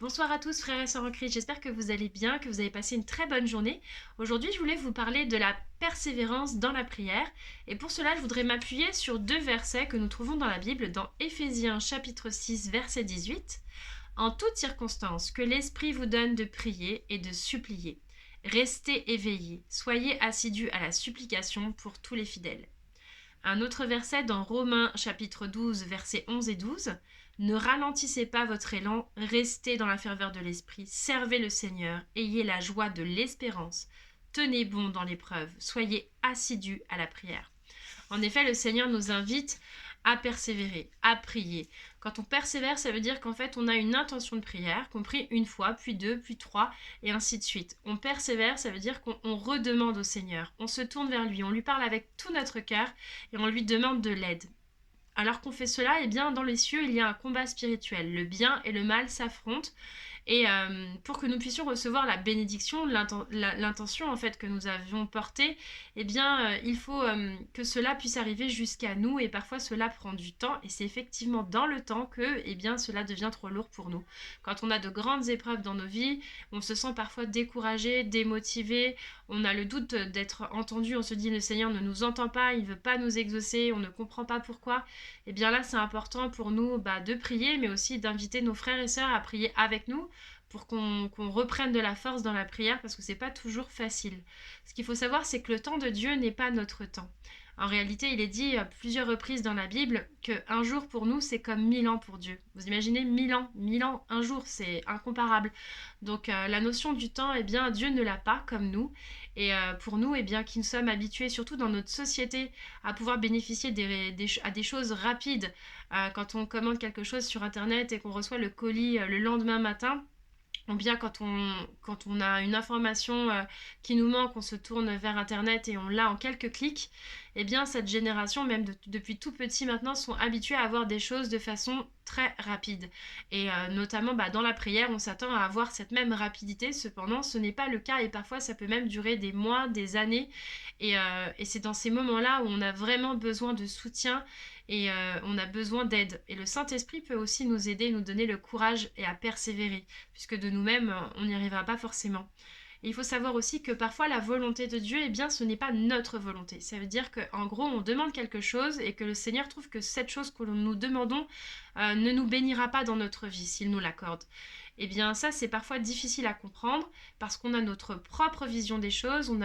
Bonsoir à tous frères et sœurs en Christ, j'espère que vous allez bien, que vous avez passé une très bonne journée. Aujourd'hui je voulais vous parler de la persévérance dans la prière et pour cela je voudrais m'appuyer sur deux versets que nous trouvons dans la Bible, dans Éphésiens chapitre 6 verset 18. En toutes circonstances, que l'Esprit vous donne de prier et de supplier. Restez éveillés, soyez assidus à la supplication pour tous les fidèles. Un autre verset dans Romains chapitre 12 versets 11 et 12. Ne ralentissez pas votre élan, restez dans la ferveur de l'esprit, servez le Seigneur, ayez la joie de l'espérance, tenez bon dans l'épreuve, soyez assidus à la prière. En effet, le Seigneur nous invite à persévérer, à prier. Quand on persévère, ça veut dire qu'en fait, on a une intention de prière, qu'on prie une fois, puis deux, puis trois, et ainsi de suite. On persévère, ça veut dire qu'on redemande au Seigneur. On se tourne vers lui, on lui parle avec tout notre cœur, et on lui demande de l'aide. Alors qu'on fait cela, eh bien, dans les cieux, il y a un combat spirituel. Le bien et le mal s'affrontent. Et pour que nous puissions recevoir la bénédiction, l'intention en fait que nous avions portée, eh bien, il faut que cela puisse arriver jusqu'à nous. Et parfois, cela prend du temps. Et c'est effectivement dans le temps que, eh bien, cela devient trop lourd pour nous. Quand on a de grandes épreuves dans nos vies, on se sent parfois découragé, démotivé. On a le doute d'être entendu. On se dit le Seigneur ne nous entend pas, il ne veut pas nous exaucer, on ne comprend pas pourquoi. Et bien là, c'est important pour nous de prier, mais aussi d'inviter nos frères et sœurs à prier avec nous pour qu'on reprenne de la force dans la prière parce que c'est pas toujours facile. Ce qu'il faut savoir, c'est que le temps de Dieu n'est pas notre temps. En réalité, il est dit à plusieurs reprises dans la Bible qu'un jour pour nous, c'est comme 1000 ans pour Dieu. Vous imaginez 1000 ans, un jour, c'est incomparable. Donc la notion du temps, eh bien, Dieu ne l'a pas comme nous. Et pour nous, eh bien, qui nous sommes habitués, surtout dans notre société, à pouvoir bénéficier à des choses rapides, quand on commande quelque chose sur Internet et qu'on reçoit le colis le lendemain matin, ou bien quand on a une information qui nous manque, on se tourne vers Internet et on l'a en quelques clics, eh bien cette génération, même depuis tout petit maintenant, sont habitués à avoir des choses de façon très rapide. Et notamment dans la prière, on s'attend à avoir cette même rapidité, cependant ce n'est pas le cas et parfois ça peut même durer des mois, des années. Et c'est dans ces moments-là où on a vraiment besoin de soutien et on a besoin d'aide. Et le Saint-Esprit peut aussi nous aider, nous donner le courage et à persévérer puisque de nous-mêmes, on n'y arrivera pas forcément. Et il faut savoir aussi que parfois la volonté de Dieu, eh bien, ce n'est pas notre volonté. Ça veut dire qu'en gros, on demande quelque chose et que le Seigneur trouve que cette chose que nous demandons ne nous bénira pas dans notre vie s'il nous l'accorde. Eh bien, ça, c'est parfois difficile à comprendre parce qu'on a notre propre vision des choses,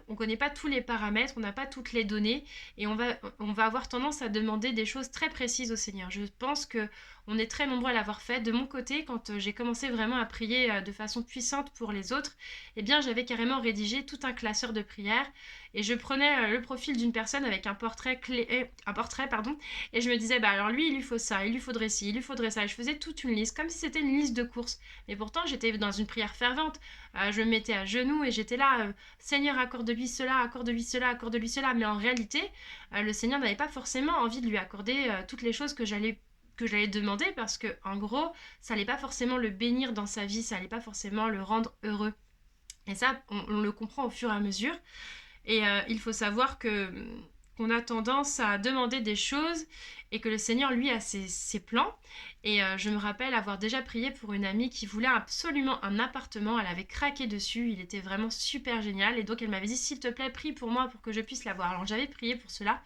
on connaît pas tous les paramètres, on n'a pas toutes les données et on va avoir tendance à demander des choses très précises au Seigneur. Je pense que on est très nombreux à l'avoir fait. De mon côté, quand j'ai commencé vraiment à prier de façon puissante pour les autres, eh bien, j'avais carrément rédigé tout un classeur de prières et je prenais le profil d'une personne avec un portrait, pardon, et je me disais, alors lui, il lui faut ça, il lui faudrait ci, il lui faudrait ça. Et je faisais toute une liste, comme si c'était une liste de courses. Mais pourtant, j'étais dans une prière fervente. Je me mettais à genoux et j'étais là, Seigneur, accorde-lui cela, accorde-lui cela, accorde-lui cela. Mais en réalité, le Seigneur n'avait pas forcément envie de lui accorder toutes les choses que j'allais demander parce que en gros ça allait pas forcément le bénir dans sa vie, ça allait pas forcément le rendre heureux. Et ça on le comprend au fur et à mesure. Et il faut savoir que qu'on a tendance à demander des choses et que le Seigneur, lui, a ses plans. Et je me rappelle avoir déjà prié pour une amie qui voulait absolument un appartement. Elle avait craqué dessus. Il était vraiment super génial. Et donc, elle m'avait dit, s'il te plaît, prie pour moi pour que je puisse l'avoir. Alors, j'avais prié pour cela.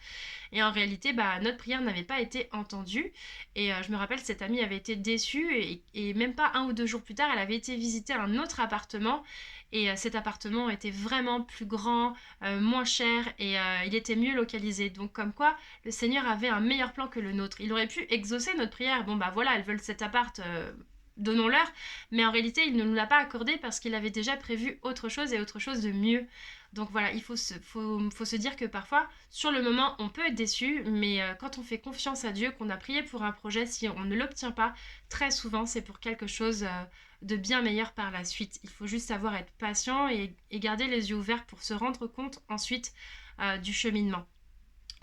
Et en réalité, notre prière n'avait pas été entendue. Et je me rappelle, cette amie avait été déçue. Et même pas 1 ou 2 jours plus tard, elle avait été visiter un autre appartement. Et cet appartement était vraiment plus grand, moins cher et il était mieux localisé. Donc comme quoi, le Seigneur avait un meilleur plan que le nôtre. Il aurait pu exaucer notre prière. Bon voilà, elles veulent cet appart, donnons-leur. Mais en réalité, il ne nous l'a pas accordé parce qu'il avait déjà prévu autre chose et autre chose de mieux. Donc voilà, il faut se dire que parfois, sur le moment, on peut être déçu, mais quand on fait confiance à Dieu, qu'on a prié pour un projet, si on ne l'obtient pas, très souvent, c'est pour quelque chose de bien meilleur par la suite. Il faut juste savoir être patient et garder les yeux ouverts pour se rendre compte ensuite du cheminement.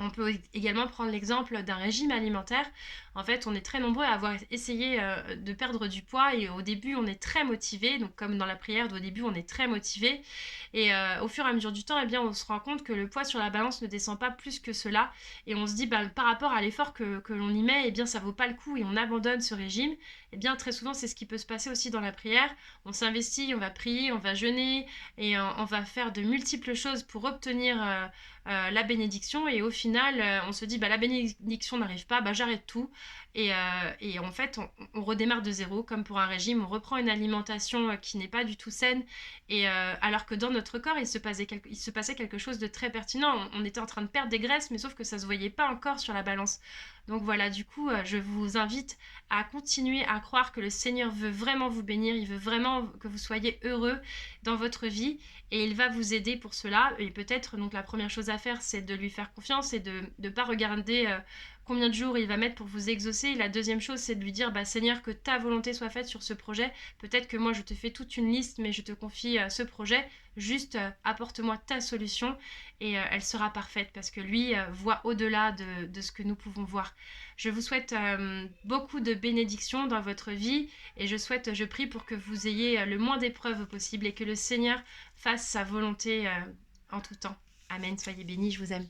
On peut également prendre l'exemple d'un régime alimentaire. En fait, on est très nombreux à avoir essayé de perdre du poids et au début, on est très motivé. Donc, comme dans la prière, au début, on est très motivé. Et au fur et à mesure du temps, eh bien, on se rend compte que le poids sur la balance ne descend pas plus que cela. Et on se dit, bah, par rapport à l'effort que l'on y met, eh bien, ça vaut pas le coup et on abandonne ce régime. Eh bien, très souvent, c'est ce qui peut se passer aussi dans la prière. On s'investit, on va prier, on va jeûner et on va faire de multiples choses pour obtenir la bénédiction. Et au final, on se dit, bah, la bénédiction n'arrive pas, bah, j'arrête tout. Et en fait, on redémarre de zéro, comme pour un régime. On reprend une alimentation qui n'est pas du tout saine. Et alors que dans notre corps, il se passait quelque chose de très pertinent. On était en train de perdre des graisses, mais sauf que ça ne se voyait pas encore sur la balance. Donc voilà, du coup, je vous invite à continuer à croire que le Seigneur veut vraiment vous bénir, il veut vraiment que vous soyez heureux dans votre vie et il va vous aider pour cela. Et peut-être, donc la première chose à faire, c'est de lui faire confiance et de ne pas regarder combien de jours il va mettre pour vous exaucer. Et la deuxième chose, c'est de lui dire, bah, Seigneur, que ta volonté soit faite sur ce projet. Peut-être que moi, je te fais toute une liste, mais je te confie ce projet. Juste apporte-moi ta solution et elle sera parfaite parce que lui voit au-delà de ce que nous pouvons voir. Je vous souhaite beaucoup de bénédictions dans votre vie et je prie pour que vous ayez le moins d'épreuves possible et que le Seigneur fasse sa volonté en tout temps. Amen, soyez bénis, je vous aime.